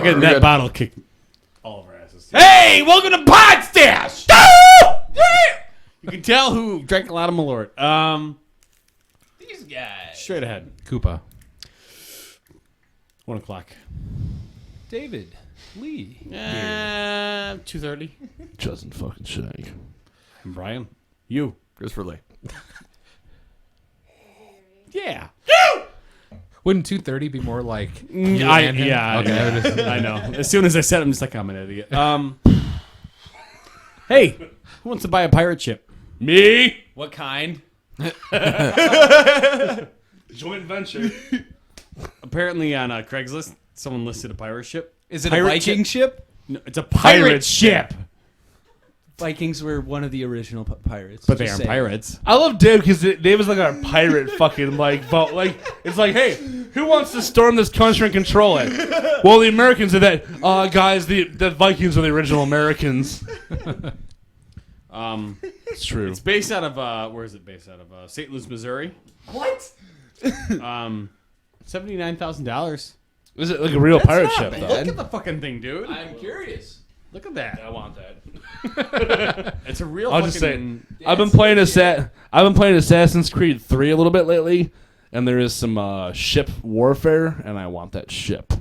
Getting that bottle kicked all of our asses. Hey, welcome to Podstache! You can tell who drank a lot of Malort. These guys. Straight ahead. Koopa. 1 o'clock. David Lee. 2:30. Justin fucking Shank. And Brian. You. Christopher Lee. Yeah. Wouldn't 2:30 be more like? Okay. I know. As soon as I said it, I'm just like, I'm an idiot. Hey, who wants to buy a pirate ship? Me? What kind? Joint venture. Apparently on Craigslist, someone listed a pirate ship. Is it Pirate a Viking ship? No, it's a pirate ship. Vikings were one of the original pirates. But they Just aren't saying. pirates. I love Dave because Dave is like our pirate fucking like vote. Like it's like, hey, who wants to storm this country and control it? Well, the Americans are that. Guys, the Vikings are the original Americans. It's true. It's based out of where is it based out of? St. Louis, Missouri. What? $79,000. Is it like a real pirate ship bad. though? Look at the fucking thing, dude. I'm curious. Look at that. I want that. It's a real. I'll fucking, just say, I've been playing Assassin's Creed 3 a little bit lately, and there is some ship warfare, and I want that ship.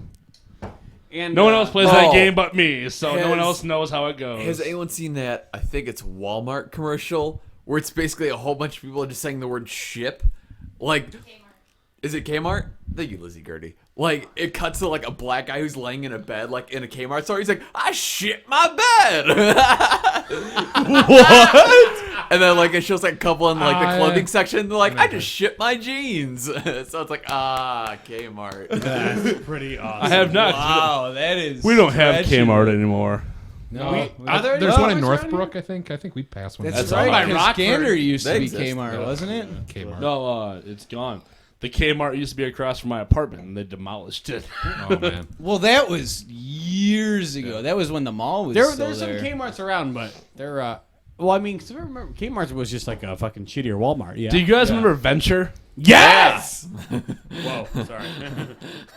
And No one else plays that game but me, so no one Has- else knows how it goes. Has anyone seen that? I think it's Walmart commercial where it's basically a whole bunch of people just saying the word ship. Like, is it Kmart? Thank you, Lizzie Gertie. Like, it cuts to like a black guy who's laying in a bed, like in a Kmart store. He's like, I shit my bed. What? And then like it shows like a couple in like the clothing section. They're like, I just shit my jeans. So it's like, Kmart. That's pretty awesome. I have not. Wow, that is. We don't have stretching. Kmart anymore. No, Are there there's any one in Kmarts Northbrook. I think we passed one. That's That's right. by Because Rockford. Gander used to They be exist. Kmart, wasn't it? Kmart. No, it's gone. The Kmart used to be across from my apartment, and they demolished it. Oh man. Well, that was years ago. That was when the mall was There's still some there. Kmart's around, but they're well, I mean, 'cause I remember Kmart's was just like a fucking shittier Walmart. Yeah. Do you guys remember Venture? Yes. Whoa, sorry.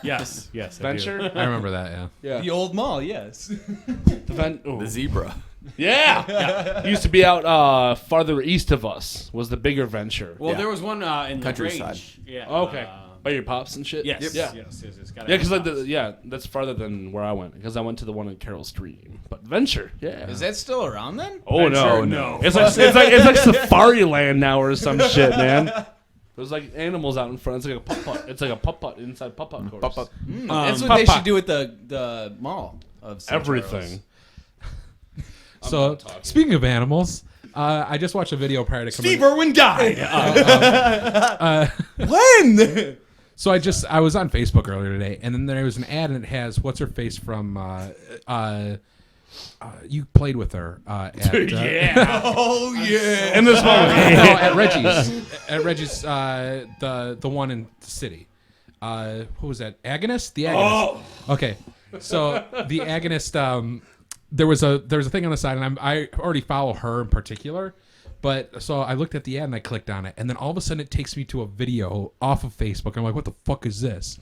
yes. I do. Venture? I remember that. Yeah. The old mall, yes. The zebra. Yeah. It used to be out farther east of us. Was the bigger Venture? Well, Yeah. there was one in the Countryside. range. Yeah. Okay. By your pops and shit. Yes. Yeah. Yes. Yeah, because like that's farther than where I went because I went to the one in Carroll Stream. But Venture, yeah. Is that still around then? Oh Venture? no. No. It's like Safari Land now or some shit, man. There's like animals out in front. It's like a putt-putt. It's like a putt-putt inside putt-putt course. Putt-putt. That's what they should do with the mall of St. Everything. So speaking of animals, I just watched a video prior to coming. Steve Irwin died. When? So I was on Facebook earlier today, and then there was an ad, and it has what's her face from. You played with her at Yeah. Oh yeah. In this moment. no, at Reggie's the one in the city. Who was that? Agonist? The Agonist. Oh. Okay. So the Agonist. There was a thing on the side, and I already follow her in particular. But so I looked at the ad and I clicked on it, and then all of a sudden it takes me to a video off of Facebook. I'm like, what the fuck is this?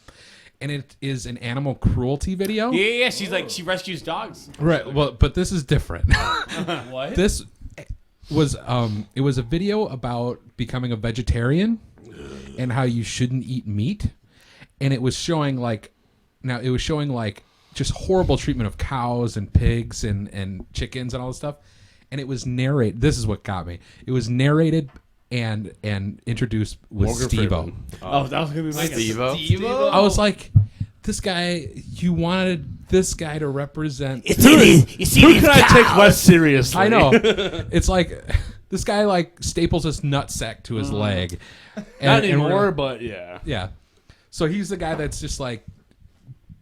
And it is an animal cruelty video. Yeah. She's like she rescues dogs. Right. Well, but this is different. What? This was it was a video about becoming a vegetarian and how you shouldn't eat meat, and it was showing like just horrible treatment of cows and pigs and chickens and all this stuff, and it was narrated. This is what got me. It was narrated and introduced with Steve-O. Oh, that was gonna be my guess. Steve-O? I was like, this guy, you wanted this guy to represent. Who can I take less seriously? I know. It's like this guy like staples his nutsack to his leg. Not and we're- anymore, but yeah. Yeah. So he's the guy that's just like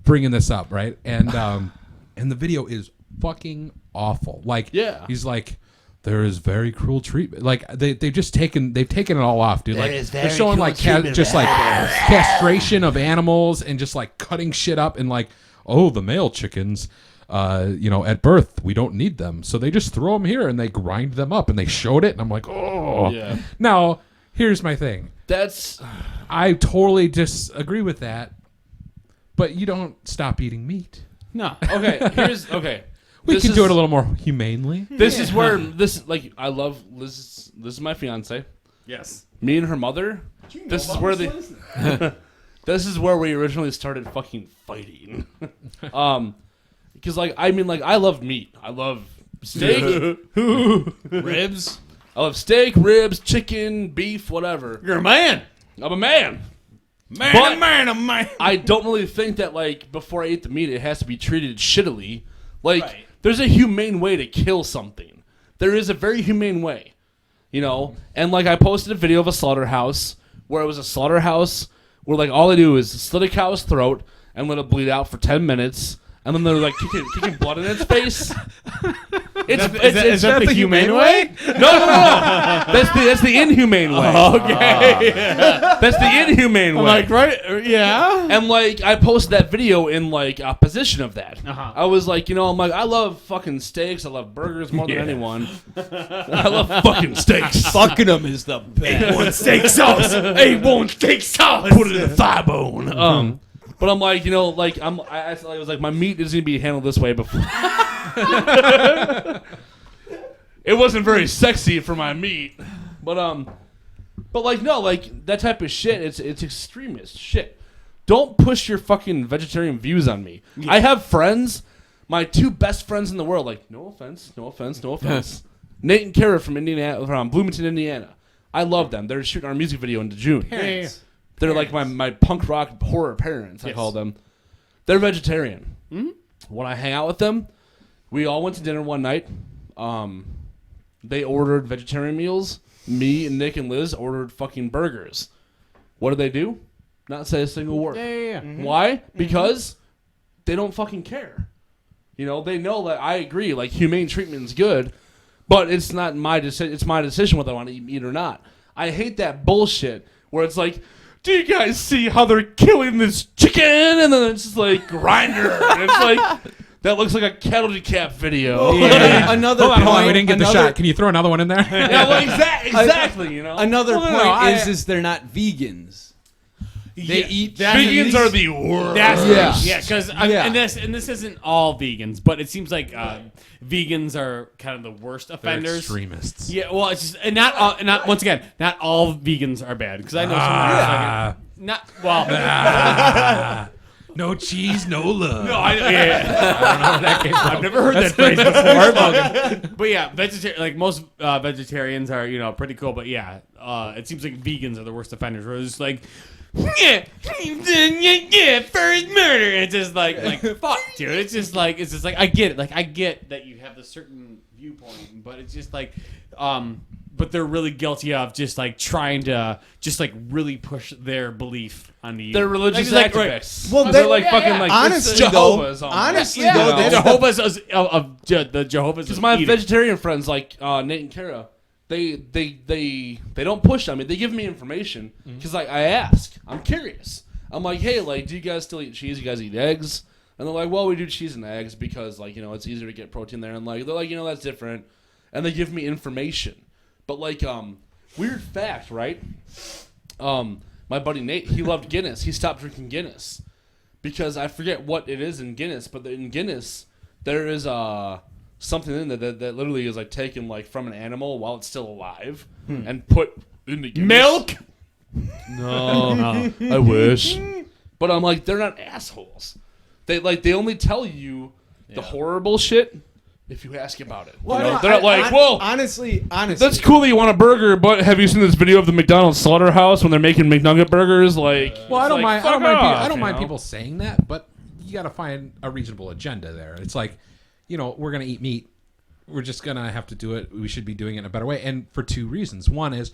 bringing this up, right? And the video is fucking awful. Like, Yeah. he's like, there is very cruel treatment. Like they've taken it all off, dude. Like they're showing like just like castration of animals and just like cutting shit up and like, oh, the male chickens, at birth we don't need them, so they just throw them here and they grind them up, and they showed it, and I'm like, oh. Yeah. Now here's my thing. I totally disagree with that, but you don't stop eating meat. No. Okay, here's okay. We This can do is- it a little more humanely. This is where like I love Liz. This is my fiance. Yes. Me and her mother. This is where this is where we originally started fucking fighting. Because like I mean like I love meat. I love steak, Ribs. I love steak, ribs, chicken, beef, whatever. You're a man. I'm a man. Man, But- a man, a man. I don't really think that like before I eat the meat, it has to be treated shittily. Like Right. there's a humane way to kill something. There is a very humane way, you know. And like I posted a video of a slaughterhouse where it was a slaughterhouse where like all they do is slit a cow's throat and let it bleed out for 10 minutes, and then they're like kicking blood in its face. Is that the humane way? No. That's the inhumane way. Okay. That's the inhumane way. I'm like, right? Yeah. And like I posted that video in like opposition of that. Uh-huh. I was like, I'm like, I love fucking steaks. I love burgers more than anyone. I love fucking steaks. Fucking them is the best. A1 steak sauce. A1 steak sauce. Put it in the thigh bone. But I'm like, like I was like, my meat isn't gonna be handled this way before. It wasn't very sexy for my meat, but like no, like that type of shit. It's extremist shit. Don't push your fucking vegetarian views on me. Yeah. I have friends, my two best friends in the world. Like no offense. Nate and Kara from Bloomington, Indiana. I love them. They're shooting our music video in June. Parents. They're like my punk rock horror parents, I call them. They're vegetarian. Mm-hmm. When I hang out with them, we all went to dinner one night. They ordered vegetarian meals. Me and Nick and Liz ordered fucking burgers. What do they do? Not say a single word. Yeah. Mm-hmm. Why? Because they don't fucking care. They know that I agree. Like humane treatment is good, but it's not my decision. It's my decision whether I want to eat meat or not. I hate that bullshit where it's like, do you guys see how they're killing this chicken? And then it's just like grinder. And it's like, that looks like a cattle decap video. Yeah. Another Hold point. on, we didn't get the shot. Can you throw another one in there? Yeah, well, exactly. Another point is they're not vegans. They eat. Vegans are the worst. Yeah, because Yeah. and this isn't all vegans, but it seems like vegans are kind of the worst They're offenders. extremists. Yeah, well, it's just and not once again, not all vegans are bad because I know some not well. No cheese, no love. No, I don't know where that came from. I've never heard that phrase before. But yeah, like most vegetarians are pretty cool. But yeah, it seems like vegans are the worst offenders. Where it's just like, yeah, first murder. It's just like fuck, dude. It's just like I get it. Like I get that you have this certain viewpoint, but it's just like but they're really guilty of just like trying to just like really push their belief onto you. They're religious Like, activists. Well, they're like fucking like honestly, Jehovah's. though, almost. honestly, though, the that's the Jehovah's. Because my vegetarian friends, like Nate and Kara, they don't push on me. They give me information because I ask. I'm curious. I'm like, hey, like, do you guys still eat cheese? You guys eat eggs? And they're like, well, we do cheese and eggs because like it's easier to get protein there. And like they're like, that's different. And they give me information. But like weird fact, right? My buddy Nate, he loved Guinness. He stopped drinking Guinness because I forget what it is in Guinness, but in Guinness there is something in there that literally is like taken like from an animal while it's still alive and put into Guinness. milk. No, I wish. But I'm like, they're not assholes. They only tell you the horrible shit if you ask about it. Well, they're not like, well, honestly, that's cool that you want a burger, but have you seen this video of the McDonald's slaughterhouse when they're making McNugget burgers? Like, Well, I don't like, mind. I don't mind. I don't you mind know? people saying that, but you got to find a reasonable agenda there. It's like, we're gonna eat meat. We're just gonna have to do it. We should be doing it in a better way, and for two reasons. One is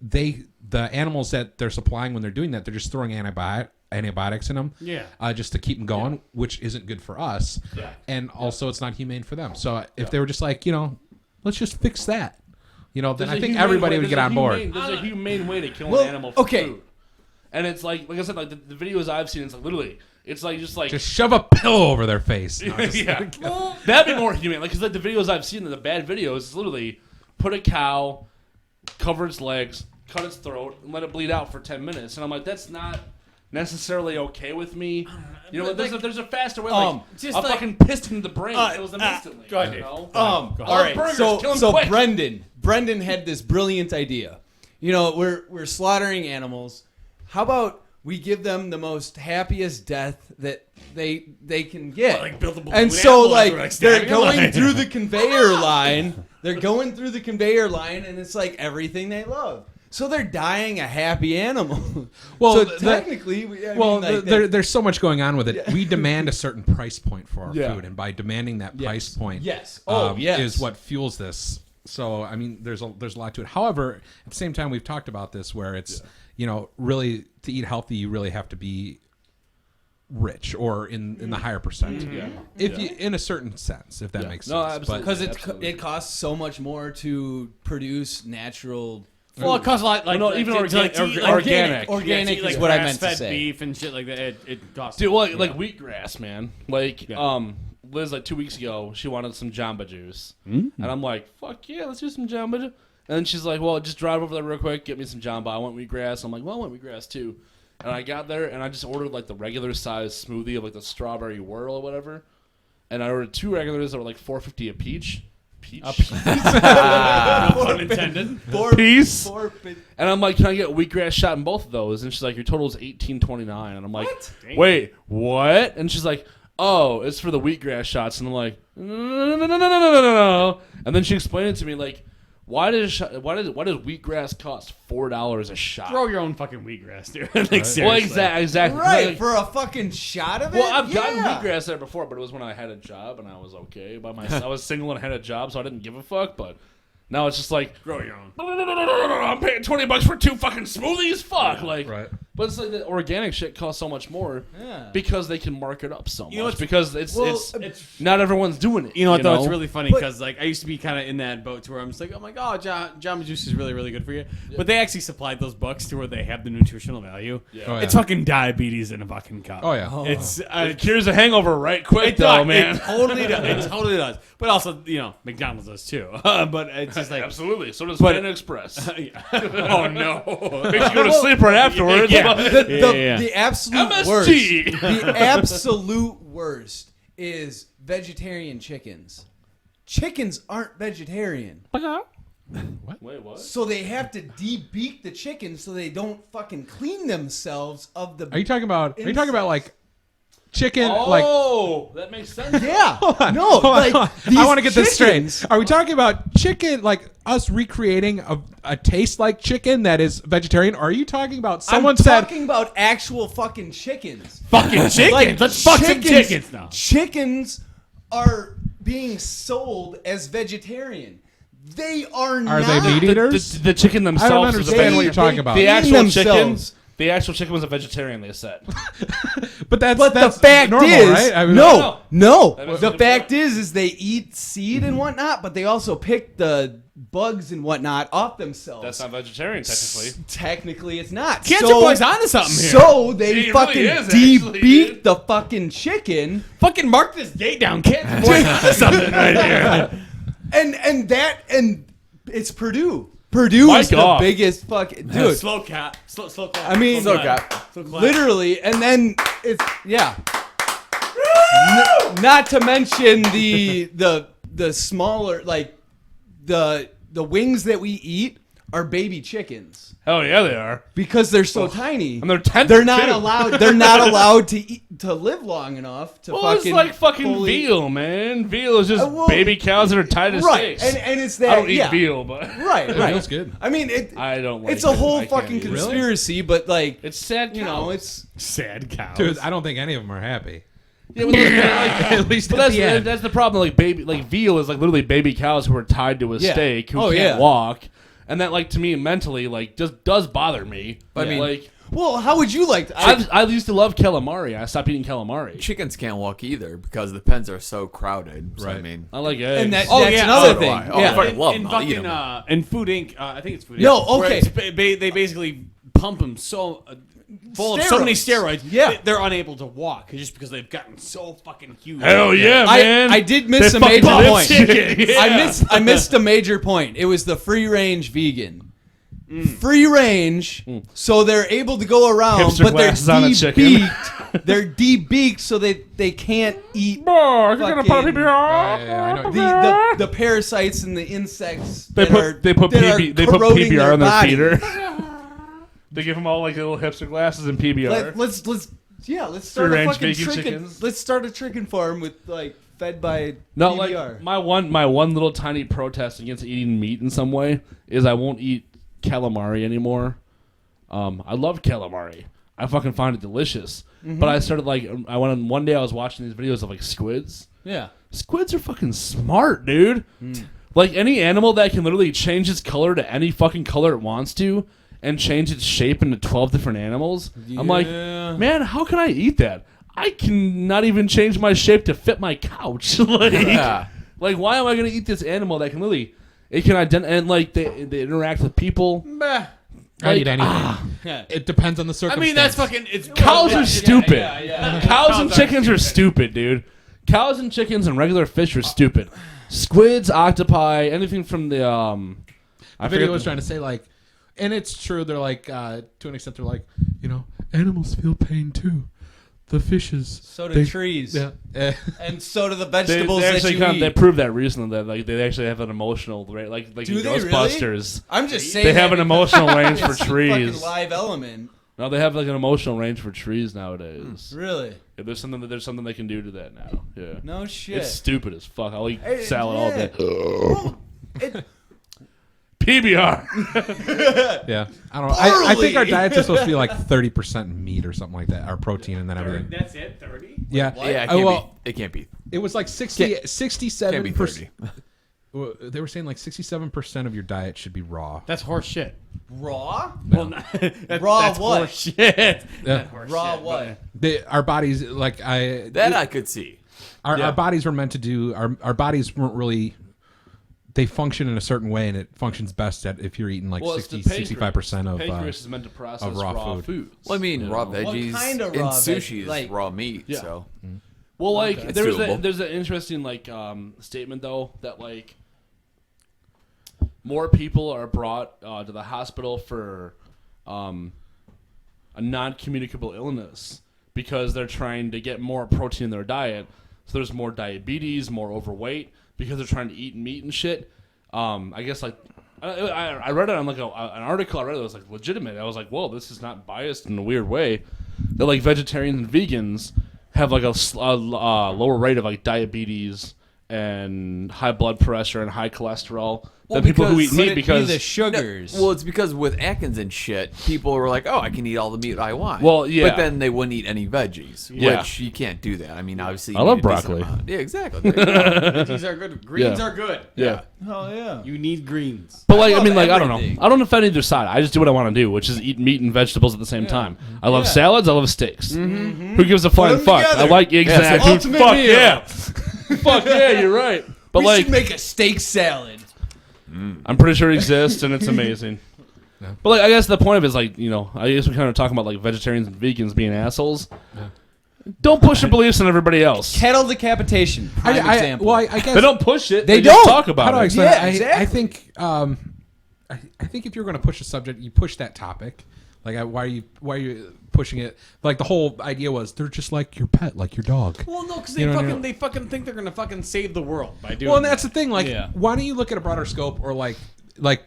the animals that they're supplying when they're doing that, they're just throwing antibiotics in them, just to keep them going, which isn't good for us, and also it's not humane for them. So if they were just like, let's just fix that, then I think everybody would get on board. There's a humane way to kill an animal for okay. food. And it's like I said, like the videos I've seen, it's like literally, it's like Just shove a pillow over their face. No, yeah, that'd be more humane. Like, cause like the videos I've seen, the bad videos, is literally put a cow, cover its legs, cut its throat, and let it bleed out for 10 minutes. And I'm like, that's not necessarily okay with me. You know, Like- there's a faster way. Like, just I'll like- fucking piss him in the brain. Kills them instantly. go ahead, you Dave. know? All right. Burgers, kill 'em So quick. Brendan had this brilliant idea. You know, we're slaughtering animals. How about we give them the most happiest death that they can get? Like, build a balloon and so animal like after, like, they're stabbing going them. through the conveyor line. They're going through the conveyor line, and it's like everything they love. So they're dying a happy animal. Well, so technically, there's so much going on with it. We demand a certain price point for our food, and by demanding that price point, yes, is what fuels this. So, I mean, there's a lot to it. However, at the same time, we've talked about this where it's, you know, really to eat healthy, you really have to be rich or in the higher percent. If you, in a certain sense, if that makes sense. absolutely. because it costs so much more to produce natural. Well, it costs a lot. Like, no, like, even to organic- eat, like, organic. Organic like is what I meant to grass-fed say. beef and shit like that. It costs. Dude, well, like wheatgrass, man. Like, Yeah. Liz, like 2 weeks ago, she wanted some Jamba Juice. And I'm like, fuck yeah, let's do some Jamba Juice. And then she's like, well, just drive over there real quick, get me some Jamba. I want wheatgrass. I'm like, well, I want wheatgrass too. And I got there, and I just ordered, like, the regular size smoothie of, like, the strawberry whirl or whatever. And I ordered 2 regulars that were, like, $4.50 a peach. Pun intended. Piece. And I'm like, can I get wheatgrass shot in both of those? And she's like, your total is $18.29. And I'm like, wait, what? And she's like, oh, it's for the wheatgrass shots. And I'm like, no. And then she explained it to me like, why does wheatgrass cost $4 a shot? Throw your own fucking wheatgrass, dude. Like, seriously. Well, exactly. Right, Like, for a fucking shot of it? well, I've gotten Yeah. wheatgrass there before, but it was when I had a job and I was okay by myself. I was single and had a job, so I didn't give a fuck. But now it's just like, Grow your own. I'm paying $20 for 2 fucking smoothies. Fuck, like, right. But it's like the organic shit costs so much more Yeah. because they can mark it up so much. You know what's- because it's It's not everyone's doing it. You know what though? It's know? really funny because like I used to be kind of in that boat to where I'm just like, oh my god, Jamba Juice is really really good for you. But they actually supplied those books to where they have the nutritional value. Oh, yeah. It's fucking diabetes in a fucking cup. Oh, yeah. It's It cures a hangover right quick it though, does. man. It totally does. It totally does. But also, you know, McDonald's does too. But it's just like Absolutely. So does But- Panda Express. oh no. Makes you go to sleep right afterwards. Yeah. But- The absolute MSG. worst. The absolute worst is vegetarian chickens. Chickens aren't vegetarian. Wait, what? So they have to debeak the chicken so they don't fucking clean themselves of the. Are you talking about like chicken? Oh, that makes sense. Yeah. No. Hold on, Like, hold on. these I want to get this chickens- straight. Are we talking about chicken, like us recreating a taste like chicken that is vegetarian? Or are you talking about someone I'm said talking about actual fucking chickens. Fucking chickens. Like, Let's fuck some chickens now. Chickens are being sold as vegetarian. They are not. Are they meat eaters? The chicken themselves. I don't is a understand what you're vegetarian. talking about. The Feed actual chicken. themselves. The actual chicken was a vegetarian. They said. But that's But that's the fact normal, is, right? I mean, no. That is The the fact point. is they eat seed and whatnot, but they also pick the bugs and whatnot off themselves. That's not vegetarian, technically. Technically, it's not. Cancer Boy's onto something here. So they He fucking really is, actually, debeat dude. the fucking chicken, Fucking mark this date down. Cancer Boy's onto something right here. and it's Purdue. Purdue My is the God. biggest fucking dude. Slow clap. Slow clap. I mean, slow Slow clap. Slow clap. Literally, and then it's yeah. Not to mention the smaller, like the wings that we eat are baby chickens Hell yeah, they are. because they're so tiny. And they're tender, They're not too. allowed. They're not allowed to eat, to live long enough to Well, fucking. it's like fucking fully- veal, man. Veal is just well, baby cows that are tied to right? stakes. And it's that. I don't eat yeah. veal, but Right, right. Veal's good. I mean, it. I don't like It's a it. whole I can't fucking eat it. conspiracy, but like, It's sad, you know, it's. Sad cows. Dude, I don't think any of them are happy. Yeah, but like, At least but at the end. that's the problem. Like veal is like literally baby cows who are tied to a Yeah. stake who Oh, can't yeah. walk, and that like to me mentally like just does bother me. I mean, like Well, how would you like to? I used to love calamari. I stopped eating calamari. Chickens can't walk either because the pens are so crowded. So, I Right. mean, I like eggs. and that's yeah. another So do thing. I. Oh, yeah. if I love in them, I'll eat fucking them. in Food Inc. I think it's Food Inc. No, where okay. it's they basically pump them so full of so many steroids. Yeah. they're unable to walk just because they've gotten so fucking huge. Hell yeah, man! I did miss They a fucking major love point. chicken. Yeah. I missed a major point. It was the free range vegan. free range, so they're able to go around, Hipster but they're glasses on a chicken. debeaked. They're debeaked, so they can't eat. Oh, you're gonna put fucking- I know. The parasites and the insects. They put corroding PBR on their body. feeder. They give them all like little hipster glasses and PBR. Let's start a Free-range fucking vegan chicken. chickens. Let's start a chicken farm with like fed by No, PBR. like my one little tiny protest against eating meat in some way is I won't eat calamari anymore. I love calamari. I fucking find it delicious. But I started like one day I was watching these videos of like squids. Yeah. Squids are fucking smart, dude. Like any animal that can literally change its color to any fucking color it wants to and change its shape into 12 different animals. I'm like, Yeah. man, how can I eat that? I can not even change my shape to fit my couch. Yeah. Like, why am I going to eat this animal that can literally, it can identify, and like they interact with people? Bah. I eat anything. Yeah. It depends on the I circumstance. mean, that's fucking. It's Cows are stupid. yeah. Cows and chickens are stupid, dude. Cows and chickens and regular fish are stupid. Squids, octopi, anything from the The video was trying to say like, and it's true. They're like, to an extent, they're like, animals feel pain too. The fishes. So do trees. Yeah. And so do the They vegetables actually that you eat. they proved that recently that like they actually have an emotional right like Do in they really? Ghostbusters. I'm just saying. They have that an emotional range for it's a trees. fucking live element. No, they have like an emotional range for trees nowadays. Really? Yeah, there's something they can do to that now. Yeah. No shit. It's stupid as fuck. I'll eat Hey, salad all yeah. day. PBR. Yeah. I don't know. I think our Barley! diets are supposed to be like 30% meat or something like that, or protein, and then everything. That's it. 30. Yeah. Yeah, Well, it can't be. it was like Can't be 67%. 30. They were saying like 67% of your diet should be raw. That's horse shit. Raw? Well, Raw that's what? horse shit. Yeah. Raw what? Our bodies, like I could see. our bodies were meant to do. Our bodies weren't really. They function in a certain way, and it functions best if you're eating like Well, 65% of pancreas is meant to process raw raw food. foods. Well, I mean, raw veggies kind of in raw sushi is like- raw meat. Yeah. So Well, like It's there's doable. an interesting like statement though that like more people are brought to the hospital for a non-communicable illness because they're trying to get more protein in their diet. So there's more diabetes, more overweight because they're trying to eat meat and shit. I guess like I read it on like an article I read that was like legitimate. I was like, whoa, this is not biased in a weird way. That like vegetarians and vegans have like a lower rate of like diabetes and high blood pressure and high cholesterol than people who eat Could meat it because be the sugars. well, it's because with Atkins and shit, people were like, "Oh, I can eat all the meat I want." Well, yeah. but then they wouldn't eat any veggies, Yeah. which you can't do that. I mean, obviously, I you love need a decent broccoli. amount. Yeah, exactly. There you go. Veggies are good. Greens Yeah. are good. yeah. oh yeah. You need greens. But like I love mean like I don't know. everything. I don't defend either side. I just do what I want to do, which is eat meat and vegetables at the same time. I love Yeah. salads. I love steaks. Who gives a flying them fuck? together. I like exactly. Ultimate Fuck meal. yeah. Fuck yeah. You're right. But We like should make a steak salad. I'm pretty sure it exists and it's amazing. But like I guess the point of it is like I guess we're kind of talking about like vegetarians and vegans being assholes. Don't push your beliefs on everybody else. Cattle decapitation. Prime example. Well, I guess They don't push it. They just don't. talk about How do I it. explain Yeah, it? exactly. I think if you're going to push a subject, you push that topic. Like, why are you pushing it? Like the whole idea was they're just like your pet, like your dog. Well, no, because You know what I mean? they fucking think they're gonna fucking save the world by doing. Well, and that's the thing. Like, Yeah. why don't you look at a broader scope or like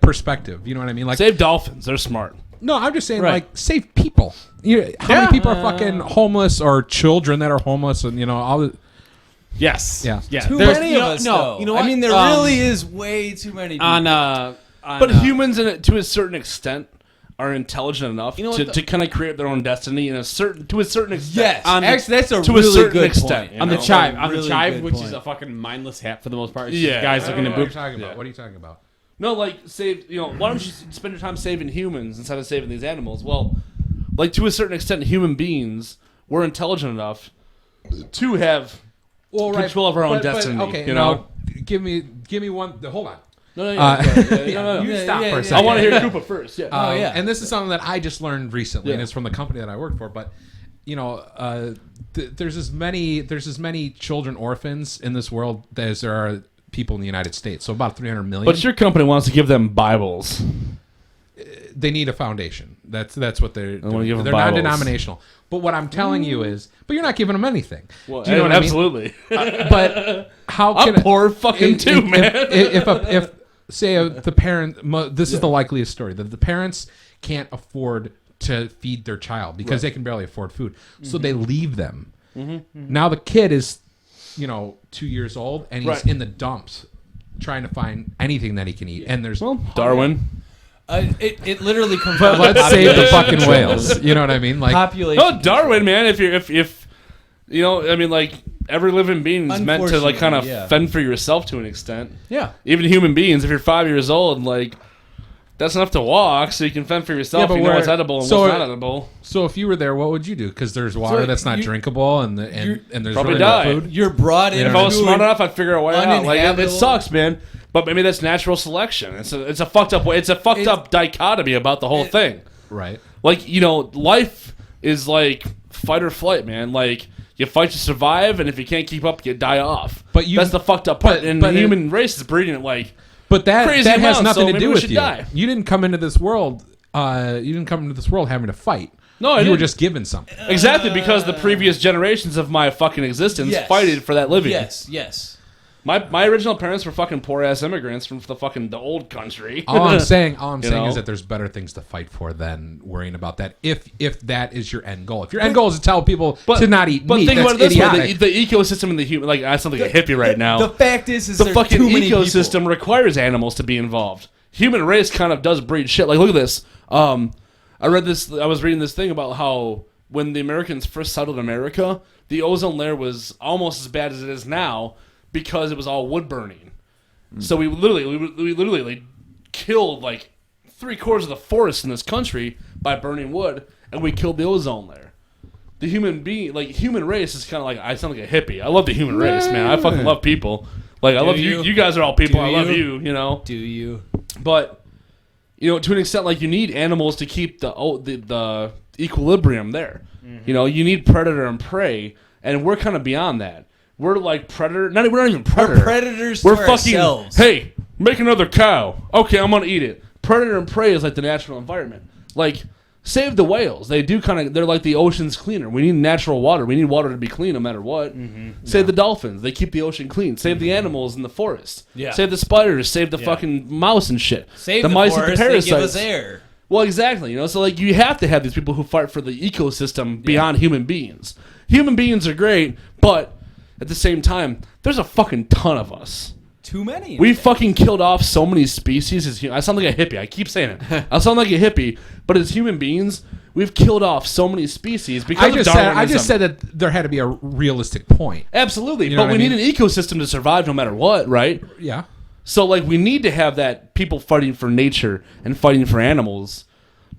perspective? You know what I mean? Like, Save dolphins. They're smart. no, I'm just saying Right. like save people. How many people are fucking homeless or children that are homeless and all the. Yes. Yeah. Yeah. Too There's- many you of know- us. No. though. You know what? I mean, there really is way too many. People. on But humans, to a certain extent, are intelligent enough You know what to, the- to kind of create their own destiny to a certain extent. Yes, on the- actually, that's a to a really certain good extent, point. you on the know? chive, Really chive, good which point. is a fucking mindless hat for the most part. It's Yeah. just guys I looking don't at know what boobs. you're talking about. Yeah. What are you talking about? No, like save. Why don't you spend your time saving humans instead of saving these animals? Well, like to a certain extent, human beings we're intelligent enough to have control of our own destiny. okay, you now know. give me one. Hold on. No, You stop for a I second. want to hear Koopa first. Yeah. Oh, yeah. And this is something that I just learned recently, and Yeah. it's from the company that I work for. But there's as many children orphans in this world as there are people in the United States. So about 300 million. But your company wants to give them Bibles. they need a foundation. That's what they're wanna doing. give them They're Bibles. non-denominational. But what I'm telling you is, but you're not giving them anything. Well, Do you know what I mean? absolutely. But how can I'm poor fucking too, man. If say the parent, this is the likeliest story that the parents can't afford to feed their child because they can barely afford food, so they leave them. Now the kid is, 2 years old and he's in the dumps trying to find anything that he can eat, and there's Darwin. It literally comes. But down let's to save the population. fucking whales. You know what I mean? Like Population. No, Darwin, man. If I mean, like every living being is meant to like kind of Unfortunately, yeah. fend for yourself to an extent. Yeah. Even human beings, if you're 5 years old, like that's enough to walk, so you can fend for yourself. Yeah, but you know we're- what's edible and so- what's not edible. So if you were there, what would you do? Because there's water So that's not you- drinkable, and there's Probably really die. no food. You're brought in. If I was smart enough, I'd figure a way out. Like it uninhabitable- sucks, man. But maybe that's natural selection. It's a fucked up way. It's a fucked up dichotomy about the whole thing. Right. Like, life is like fight or flight, man. Like you fight to survive, and if you can't keep up, you die off. But you- that's the fucked up part. but- And but the it- human race is breeding it like But that Crazy has amount, nothing so to maybe do we with should you. die. You didn't come into this world. You didn't come into this world having to fight. No, I you were didn't. just given something. exactly because the previous generations of my fucking existence Yes. fighted for that living. Yes. My original parents were fucking poor ass immigrants from the old country. All I'm saying know? is that there's better things to fight for than worrying about that. If that is your end goal, if your end goal is to tell people to not eat meat, think that's about it this idiotic. way: the ecosystem and the human. Like I sound like a hippie right now. The fact is the there's fucking too many ecosystem people. requires animals to be involved. Human race kind of does breed shit. Like look at this. I was reading this thing about how when the Americans first settled America, the ozone layer was almost as bad as it is now because it was all wood burning. So we literally like, killed like 3/4 of the forest in this country by burning wood, and we killed the ozone layer. The human race is kind of like, I sound like a hippie. I love the human race, man. I fucking love people. Like I love you. you? You guys are all people. Do I love you? you. You know. Do you? But to an extent, like you need animals to keep the equilibrium there. You need predator and prey, and we're kind of beyond that. We're like predator. We're not even predator. We're predators We're to fucking. ourselves. Hey, make another cow. Okay, I'm gonna eat it. Predator and prey is like the natural environment. Like save the whales. They do kind of. They're like the ocean's cleaner. We need natural water. We need water to be clean no matter what. Save the dolphins. They keep the ocean clean. Save the animals in the forest. Yeah. Save the spiders. Save the fucking mouse and shit. Save the mice forest, and the they parasites. give us air. Well, exactly. So like you have to have these people who fight for the ecosystem beyond human beings. Human beings are great, but at the same time, there's a fucking ton of us. Too many. We fucking killed off so many species as I sound like a hippie. I keep saying it. I sound like a hippie, but as human beings, we've killed off so many species because of Darwinism. I just said that there had to be a realistic point. Absolutely, You know but what we I need mean? an ecosystem to survive no matter what, right? Yeah. So like we need to have that people fighting for nature and fighting for animals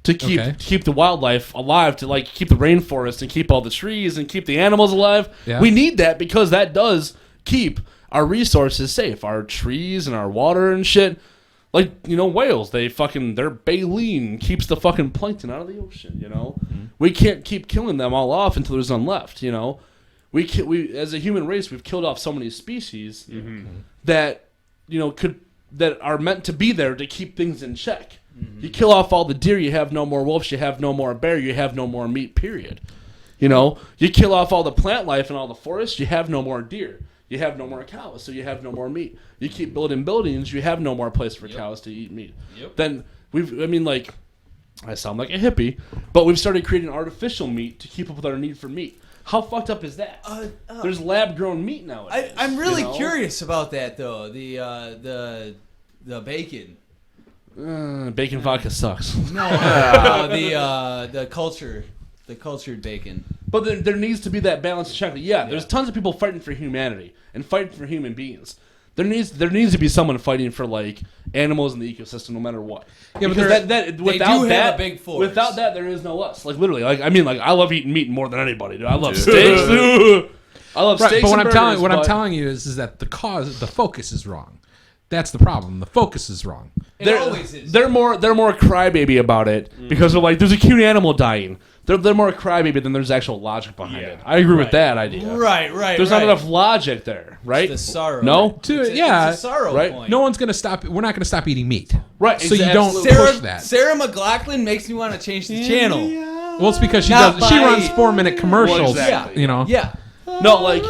to keep the wildlife alive, to like keep the rainforest and keep all the trees and keep the animals alive. Yeah. We need that because that does keep our resources safe, our trees and our water and shit. Like, whales, their baleen keeps the fucking plankton out of the ocean, We can't keep killing them all off until there's none left, We as a human race, we've killed off so many species that, that are meant to be there to keep things in check. You kill off all the deer, you have no more wolves, you have no more bear, you have no more meat, period. You kill off all the plant life and all the forest, you have no more deer. You have no more cows, so you have no more meat. You keep building buildings, you have no more place for cows to eat meat. Then I sound like a hippie, but we've started creating artificial meat to keep up with our need for meat. How fucked up is that? There's lab-grown meat nowadays. I'm really curious about that though. The bacon. Bacon vodka sucks. No, the cultured bacon. But there needs to be that balance check. Yeah, there's tons of people fighting for humanity and fighting for human beings. There needs to be someone fighting for like animals in the ecosystem, no matter what. Yeah, but because without do that, have a big force. without that, there is no us. Like literally, I love eating meat more than anybody. Dude. I love steaks. I love Right, steaks. but and burgers, I'm telling you is that the focus is wrong. That's the problem. The focus is wrong. It always is. They're more crybaby about it because they're like, there's a cute animal dying. They're more crybaby than there's actual logic behind it. I agree with that idea. Right. There's not enough logic there, right? It's the sorrow. No? It's a sorrow right? point. No one's gonna stop. We're not gonna stop eating meat. Right. So you don't exactly. push that. Sarah McLachlan makes me want to change the channel. Well, it's because she Not does. She by- runs 4-minute commercials. Well, exactly. You know. Yeah. No, like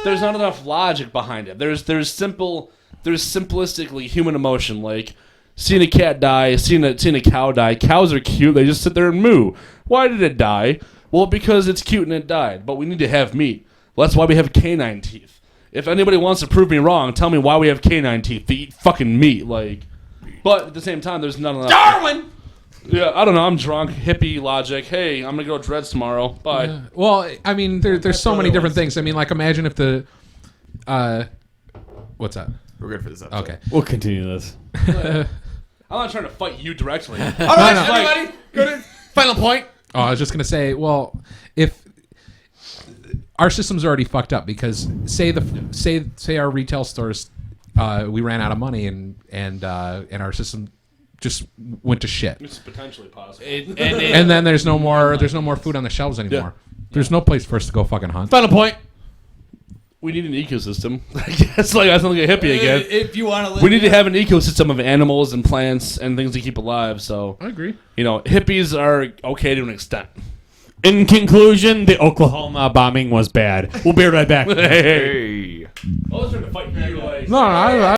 there's not enough logic behind it. There's simplistically human emotion, like seeing a cat die, seeing a cow die. Cows are cute. They just sit there and moo. Why did it die? Well, because it's cute and it died. But we need to have meat. Well, that's why we have canine teeth. If anybody wants to prove me wrong, tell me why we have canine teeth. They eat fucking meat, like. But at the same time, there's none of that. Darwin! Yeah, I don't know. I'm drunk. Hippie logic. Hey, I'm gonna go dreads tomorrow. Bye. Well, I mean, there's so many different things. I mean, like imagine if the, what's that? We're good for this episode. Okay. We'll continue this. I'm not trying to fight you directly. All right, no. everybody, go to final point. Oh, I was just gonna say, well, if our system's already fucked up because say our retail stores, we ran out of money and our system just went to shit, It's potentially possible. and then there's no more food on the shelves anymore. There's no place for us to go fucking hunt. Final point. We need an ecosystem. I guess like I sound like a hippie again. If you want to live, We need to have an ecosystem of animals and plants and things to keep alive. So, I agree. hippies are okay to an extent. In conclusion, the Oklahoma bombing was bad. We'll be right back. Hey. Hey. I was trying to fight you like. No,